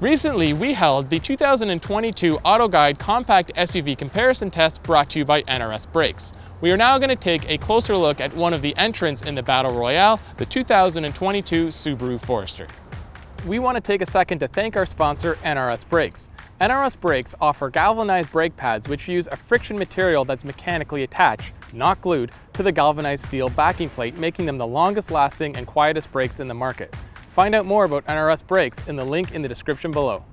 Recently, we held the 2022 AutoGuide Compact SUV Comparison Test brought to you by NRS Brakes. We are now going to take a closer look at one of the entrants in the Battle Royale, the 2022 Subaru Forester. We want to take a second to thank our sponsor, NRS Brakes. NRS Brakes offer galvanized brake pads which use a friction material that's mechanically attached, not glued, to the galvanized steel backing plate, making them the longest lasting and quietest brakes in the market. Find out more about NRS Brakes in the link in the description below.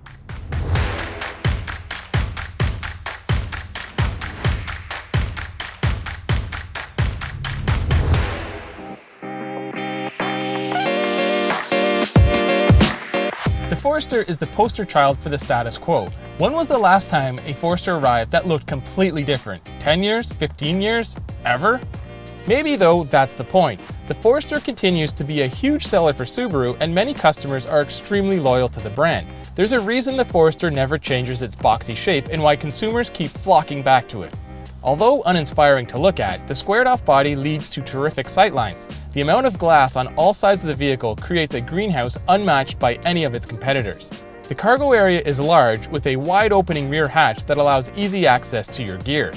The Forester is the poster child for the status quo. When was the last time a Forester arrived that looked completely different? 10 years? 15 years? Ever? Maybe though, that's the point. The Forester continues to be a huge seller for Subaru and many customers are extremely loyal to the brand. There's a reason the Forester never changes its boxy shape and why consumers keep flocking back to it. Although uninspiring to look at, the squared off body leads to terrific sightlines. The amount of glass on all sides of the vehicle creates a greenhouse unmatched by any of its competitors. The cargo area is large with a wide opening rear hatch that allows easy access to your gear.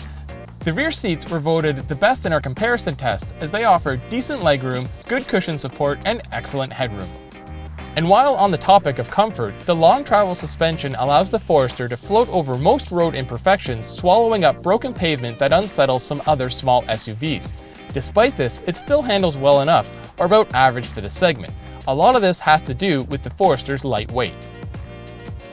The rear seats were voted the best in our comparison test as they offer decent legroom, good cushion support, and excellent headroom. And while on the topic of comfort, the long travel suspension allows the Forester to float over most road imperfections, swallowing up broken pavement that unsettles some other small SUVs. Despite this, it still handles well enough, or about average for the segment. A lot of this has to do with the Forester's light weight.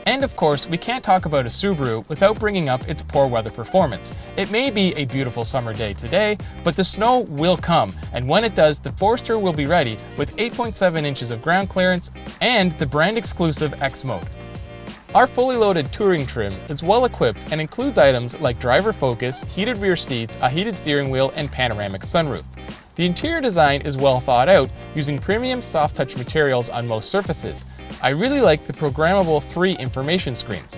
And of course, we can't talk about a Subaru without bringing up its poor weather performance. It may be a beautiful summer day today, but the snow will come, and when it does, the Forester will be ready with 8.7 inches of ground clearance and the brand exclusive X mode. Our fully loaded touring trim is well equipped and includes items like driver focus, heated rear seats, a heated steering wheel, and panoramic sunroof. The interior design is well thought out, using premium soft touch materials on most surfaces. I really like the programmable 3 information screens.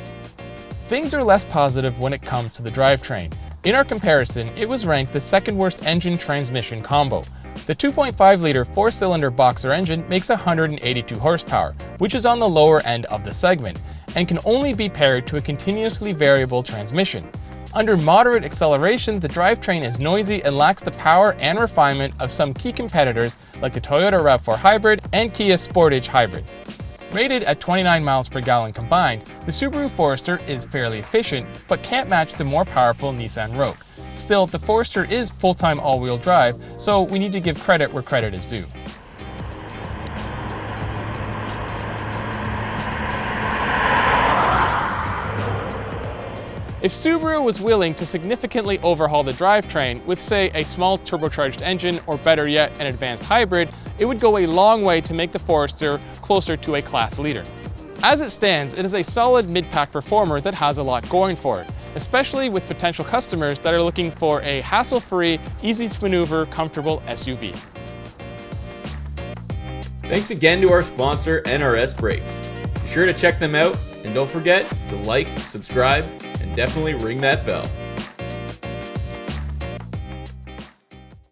Things are less positive when it comes to the drivetrain. In our comparison, it was ranked the second worst engine-transmission combo. The 2.5-liter 4-cylinder boxer engine makes 182 horsepower, which is on the lower end of the segment, and can only be paired to a continuously variable transmission. Under moderate acceleration, the drivetrain is noisy and lacks the power and refinement of some key competitors like the Toyota RAV4 Hybrid and Kia Sportage Hybrid. Rated at 29 miles per gallon combined, the Subaru Forester is fairly efficient, but can't match the more powerful Nissan Rogue. Still, the Forester is full-time all-wheel drive, so we need to give credit where credit is due. If Subaru was willing to significantly overhaul the drivetrain with, say, a small turbocharged engine, or better yet, an advanced hybrid, it would go a long way to make the Forester closer to a class leader. As it stands, it is a solid mid-pack performer that has a lot going for it, especially with potential customers that are looking for a hassle-free, easy-to-maneuver, comfortable SUV. Thanks again to our sponsor, NRS Brakes. Be sure to check them out, and don't forget to like, subscribe, and definitely ring that bell.